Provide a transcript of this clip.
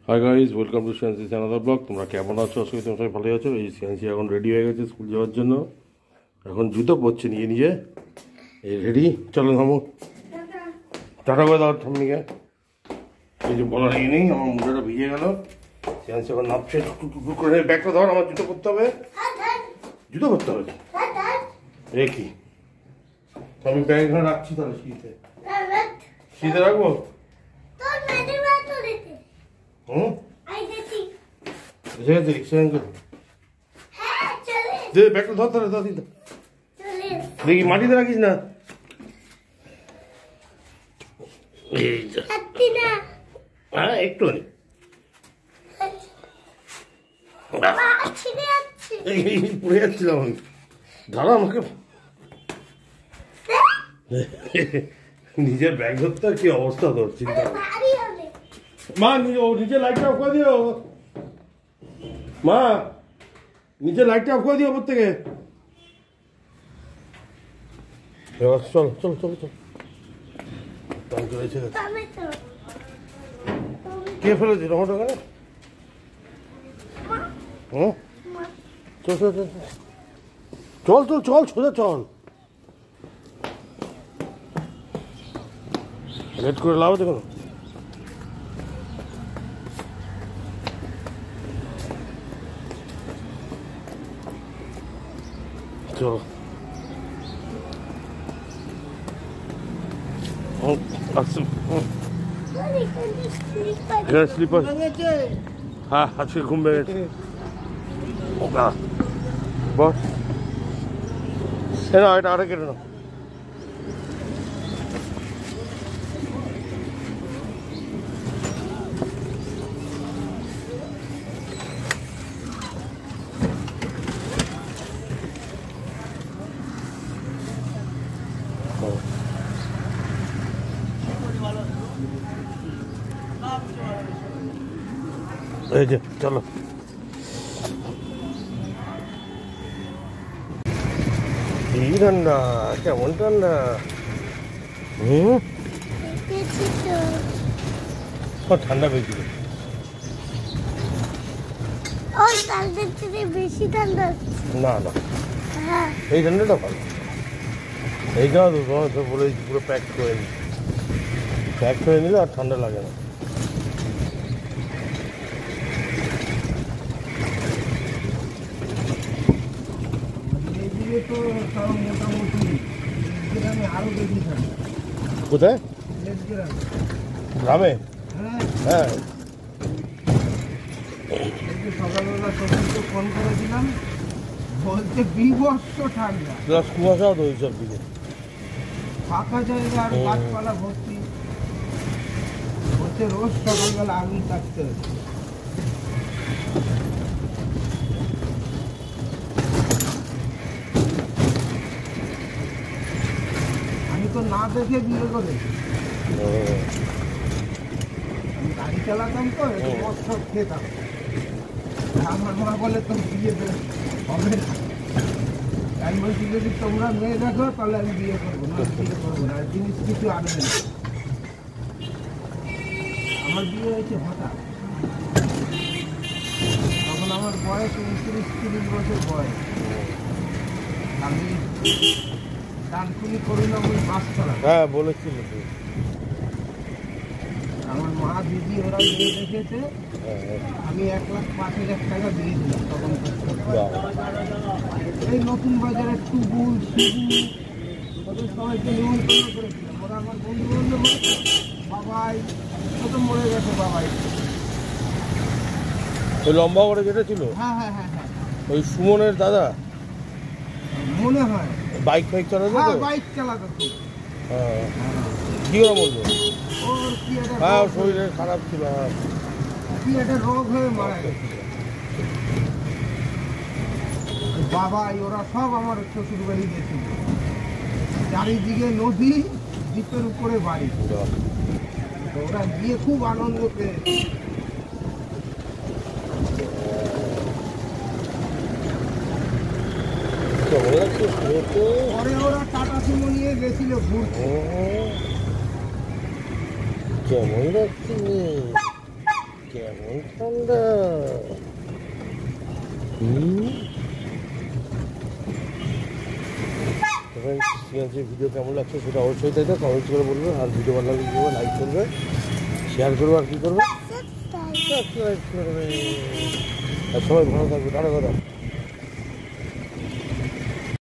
High guys, welcome to সিয়ান্সি channel blog. তোমরা কেমন আছো? আসলে তোমরা সবাই ভালোই আছো। এই সিয়ান্সি এখন রেডি হয়ে গেছে স্কুল যাওয়ার জন্য। এখন জুতো পরছে নিজে নিজে। এই রেডি, চলো থামো, টাটা করে দাও ঠাম্মিকে। এই যে বলার এই নেই, আমার মুখটা ভিজে গেল। সিয়ান্সি এখন নামছে, টুক করে ব্যাগটা ধর, আমার জুতো পরতে হবে। জুতো পরতে হবে এ কি? আমি ব্যাগ এখানে রাখছি, তাহলে শীতে শীতে রাখবো। ব্যাগটা ধর, তাহলে দেখি মাটিতে রাখিস না। হ্যাঁ একটু পড়ে যাচ্ছিলাম আমি। দাঁড়া আমাকে, নিজের ব্যাগ ধরতে কি অবস্থা তোর, চিন্তা মা। নিচে লাইটটা অফ করে দিও মা, নিচে লাইটটা অফ করে দিও ওপর থেকে। চল চল চল চল, কে ফেলেছে টমেটো কেন? হ্যাঁ চল চল চল চল চল চল সোজা চল। লেট করে লাভ দেখো। চলো স্লিপার। হ্যাঁ আজকে ঘুম পেয়ে গেছে। বস না, এটা আরে কেটে না। এই যে চলো, এই ঠান্ডা, কেমন ঠান্ডা। ঠান্ডা বেশি বেশি ঠান্ডা না না, এই ঠান্ডাটা ভালো। এইটা তো বলেছি পুরো প্যাক করে নি, প্যাক করে নিলে আর ঠান্ডা লাগে না। কোথায়? গ্রামে? হ্যাঁ সকালবেলা সবাইকে ফোন করেছিলাম, বলছে বিভৎস ঠান্ডা, প্লাস কুয়াশাও তো ওইসব দিকে। ফাঁকা জায়গা আর গাছপালা ভর্তি, বলছে রোজ সকালবেলা আগুন কাটতে হচ্ছে। আমি তো না দেখে বিয়ে করেছি, আমি গাড়ি চালাতাম তো, একটু মদ খেতাম। আমার মা বলে তো বিয়ে হবে না। আমি বলছি যদি তোমরা মেয়ে দেখো তাহলে আমি বিয়ে করবো না, বিয়ে করবো না, জিনিস কিছু আনবে না। আমার বিয়ে হয়েছে হঠাৎ, তখন আমার বয়স 29-30 বছর বয়স। আমি ডানকুনি করুণাময়ী বাসতলা। হ্যাঁ বলেছিল। আমার মা দিদি ওরা মেয়ে দেখেছে, আমি 1,05,000 টাকা দিয়েছিলাম তখন। এই নতুন বাজারে টুবুল শিবু ওদের সবাইকে নিমন্ত্রণ করেছিলাম। ওরা আমার বন্ধু বান্ধব, বাবাই কত মরে গেছে বাবাই। ওই লম্বা করে যেটা ছিল, হ্যাঁ হ্যাঁ হ্যাঁ হ্যাঁ, ওই সুমনের দাদা মনে হয় বাইক ফাইক চালাতো। হ্যাঁ বাইক চালাতো। হ্যাঁ কি করে বলবো, ওর কি একটা হ্যাঁ শরীরে খারাপ ছিল। হ্যাঁ কি একটা রোগ হয়ে মারা গেছে। বাবাই ওরা সব আমার শ্বশুর বাড়ি গেছিল, চারিদিকে নদী, দ্বীপের উপরে বাড়ি। ওরা গিয়ে খুব আনন্দ পেয়েছে। পরে ওরা টাটা সুমো নিয়ে গেছিল ঘুরতে। কেমন লাগছে? কেমন ঠান্ডা। সিএনজি ভিডিও কেমন লাগছে সেটা অবশ্যই তাই তো কমেন্ট করে বলবে। আর ভিডিও ভালো লাগলে কী করবে, লাইক করবে, শেয়ার করবে, আর কী করবে, সাবস্ক্রাইব করবে। আর সবাই ভালো থাকবে। টাটা কথা।